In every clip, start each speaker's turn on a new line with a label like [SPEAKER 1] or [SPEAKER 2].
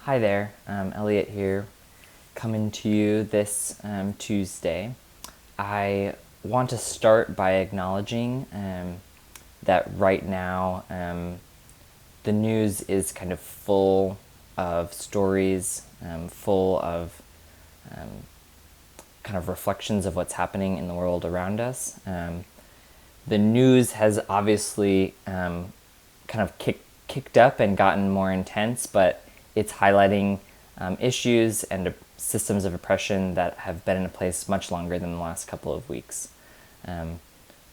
[SPEAKER 1] Hi there, Elliot here, coming to you this Tuesday. I want to start by acknowledging that right now the news is kind of full of stories, full of kind of reflections of what's happening in the world around us. The news has obviously kind of kicked up and gotten more intense, but it's highlighting issues and systems of oppression that have been in place much longer than the last couple of weeks.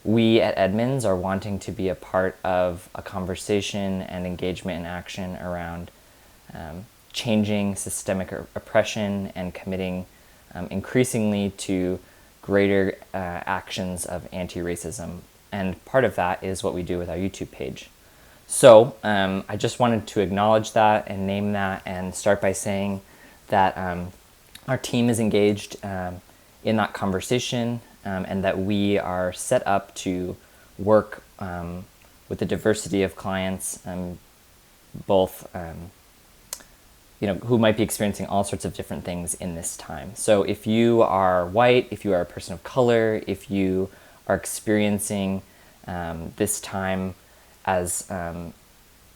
[SPEAKER 1] We at Edmonds are wanting to be a part of a conversation and engagement and action around changing systemic oppression and committing increasingly to greater actions of anti-racism. And part of that is what we do with our YouTube page. So I just wanted to acknowledge that and name that and start by saying that our team is engaged in that conversation and that we are set up to work with a diversity of clients, both who might be experiencing all sorts of different things in this time. So if you are white, if you are a person of color, if you are experiencing this time as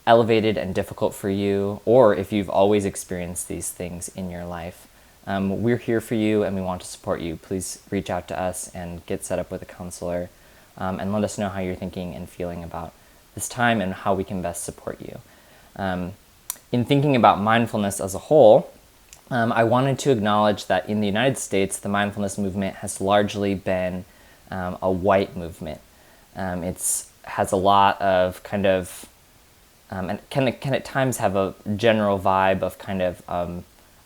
[SPEAKER 1] elevated and difficult for you, or if you've always experienced these things in your life, we're here for you and we want to support you. Please reach out to us and get set up with a counselor and let us know how you're thinking and feeling about this time and how we can best support you. In thinking about mindfulness as a whole, I wanted to acknowledge that in the United States, the mindfulness movement has largely been a white movement. It has a lot of kind of, and can at times have a general vibe of kind of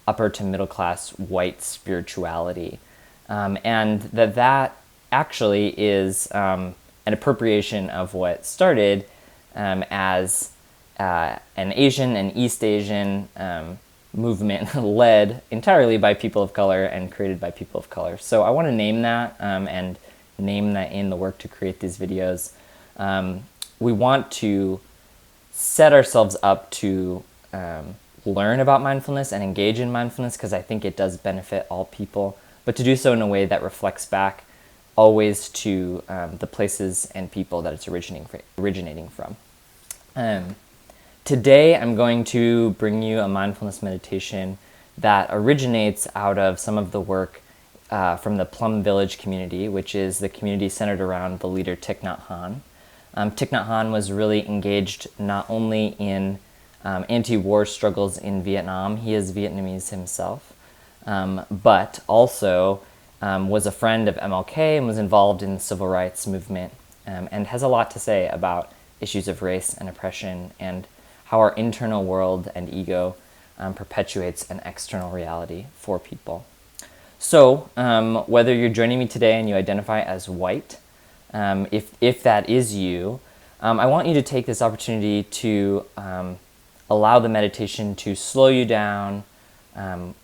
[SPEAKER 1] upper to middle class white spirituality. And that actually is an appropriation of what started as an Asian and East Asian movement led entirely by people of color and created by people of color. So I want to name that and name that in the work to create these videos. We want to set ourselves up to learn about mindfulness and engage in mindfulness because I think it does benefit all people, but to do so in a way that reflects back always to the places and people that it's originating from. Today I'm going to bring you a mindfulness meditation that originates out of some of the work from the Plum Village community, which is the community centered around the leader Thich Hanh. Thich Hanh was really engaged not only in anti-war struggles in Vietnam, he is Vietnamese himself, but also was a friend of MLK and was involved in the civil rights movement and has a lot to say about issues of race and oppression and how our internal world and ego perpetuates an external reality for people. So whether you're joining me today and you identify as white, if that is you, I want you to take this opportunity to allow the meditation to slow you down,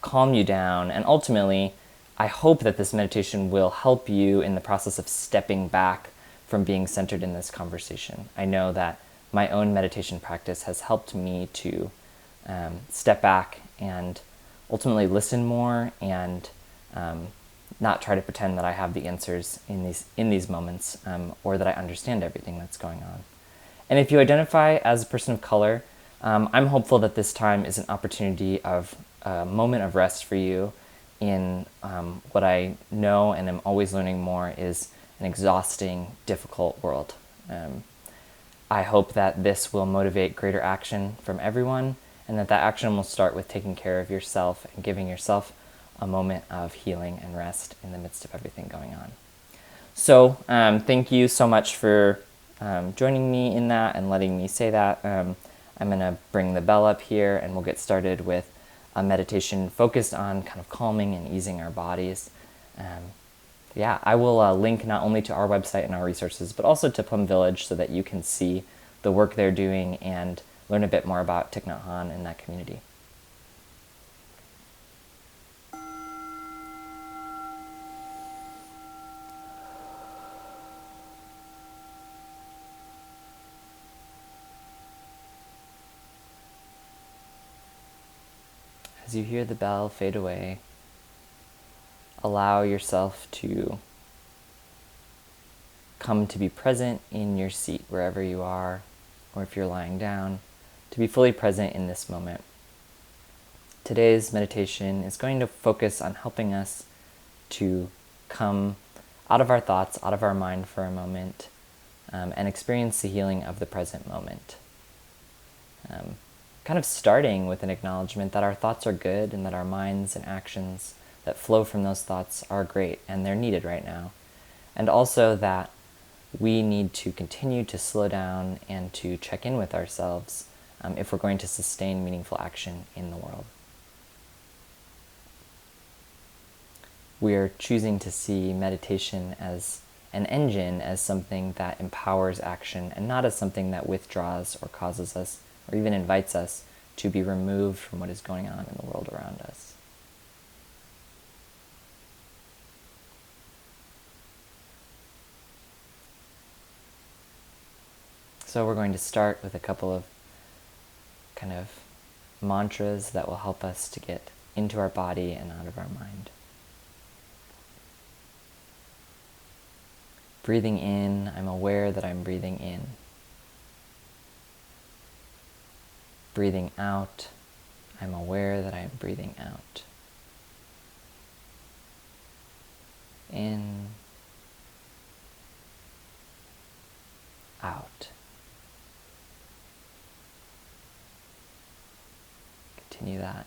[SPEAKER 1] calm you down, and ultimately, I hope that this meditation will help you in the process of stepping back from being centered in this conversation. I know that my own meditation practice has helped me to step back and ultimately listen more and not try to pretend that I have the answers in these moments or that I understand everything that's going on. And if you identify as a person of color, I'm hopeful that this time is an opportunity of a moment of rest for you in what I know and am always learning more is an exhausting, difficult world. I hope that this will motivate greater action from everyone and that action will start with taking care of yourself and giving yourself a moment of healing and rest in the midst of everything going on. So thank you so much for joining me in that and letting me say that. I'm going to bring the bell up here and we'll get started with a meditation focused on kind of calming and easing our bodies. I will link not only to our website and our resources, but also to Plum Village so that you can see the work they're doing and learn a bit more about Thich Hanh and that community. As you hear the bell fade away, allow yourself to come to be present in your seat wherever you are, or if you're lying down, to be fully present in this moment. Today's meditation is going to focus on helping us to come out of our thoughts, out of our mind for a moment, and experience the healing of the present moment. Kind of starting with an acknowledgement that our thoughts are good and that our minds and actions that flow from those thoughts are great and they're needed right now. And also that we need to continue to slow down and to check in with ourselves if we're going to sustain meaningful action in the world. We are choosing to see meditation as an engine, as something that empowers action, and not as something that withdraws or causes us, or even invites us to be removed from what is going on in the world around us. So we're going to start with a couple of kind of mantras that will help us to get into our body and out of our mind. Breathing in, I'm aware that I'm breathing in. Breathing out, I'm aware that I'm breathing out. In, out. Continue that.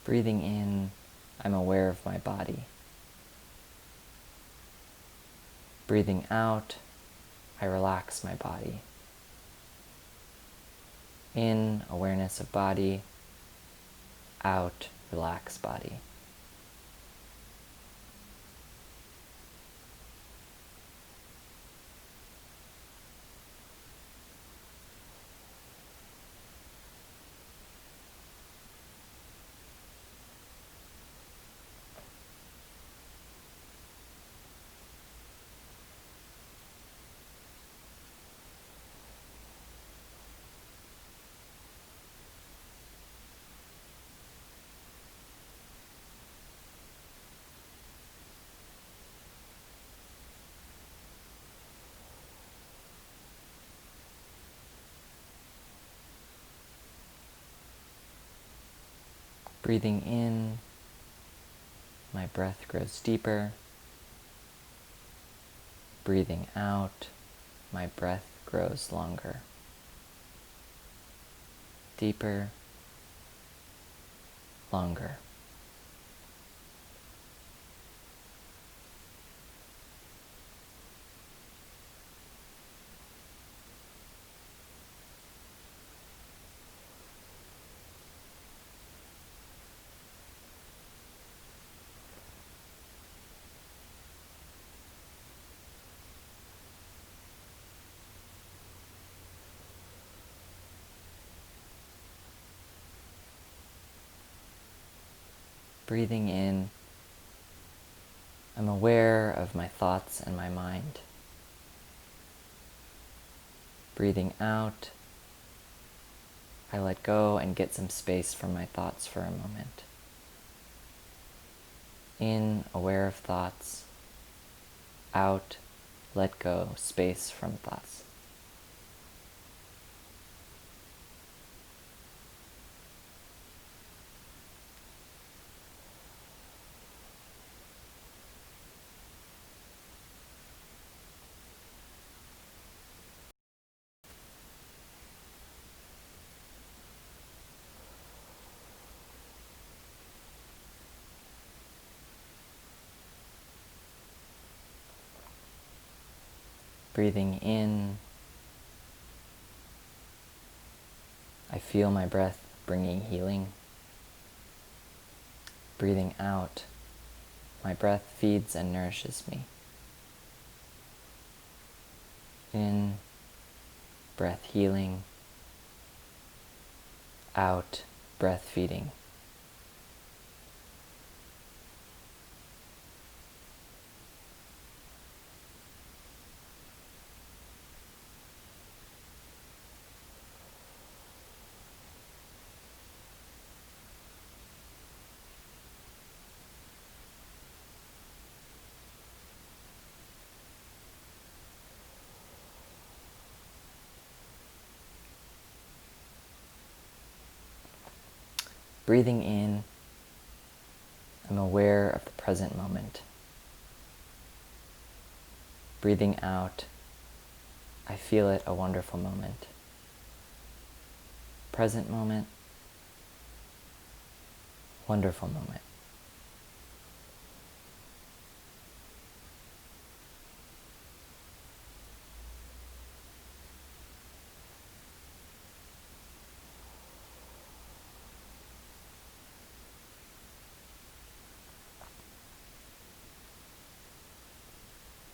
[SPEAKER 1] Breathing in, I'm aware of my body. Breathing out, I relax my body. In, awareness of body. Out, relax body. Breathing in, my breath grows deeper. Breathing out, my breath grows longer. Deeper, longer. Breathing in, I'm aware of my thoughts and my mind. Breathing out, I let go and get some space from my thoughts for a moment. In, aware of thoughts. Out, let go, space from thoughts. Breathing in, I feel my breath bringing healing. Breathing out, my breath feeds and nourishes me. In, breath healing. Out, breath feeding. Breathing in, I'm aware of the present moment. Breathing out, I feel it a wonderful moment. Present moment, wonderful moment.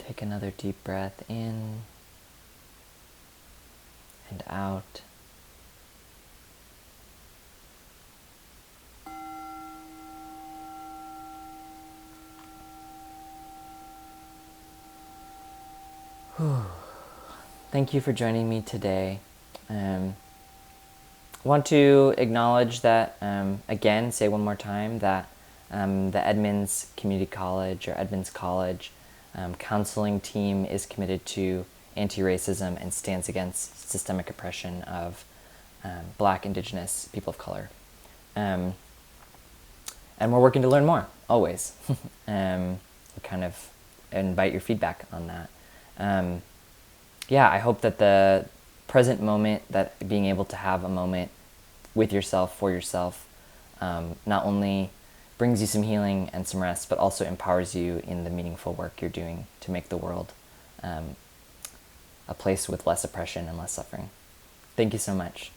[SPEAKER 1] Take another deep breath in and out. Whew. Thank you for joining me today. Want to acknowledge that, again, say one more time, that the Edmonds Community College or Edmonds College counseling team is committed to anti-racism and stands against systemic oppression of Black, Indigenous, people of color. And we're working to learn more, always. We kind of invite your feedback on that. I hope that the present moment, that being able to have a moment with yourself, for yourself, not only brings you some healing and some rest, but also empowers you in the meaningful work you're doing to make the world a place with less oppression and less suffering. Thank you so much.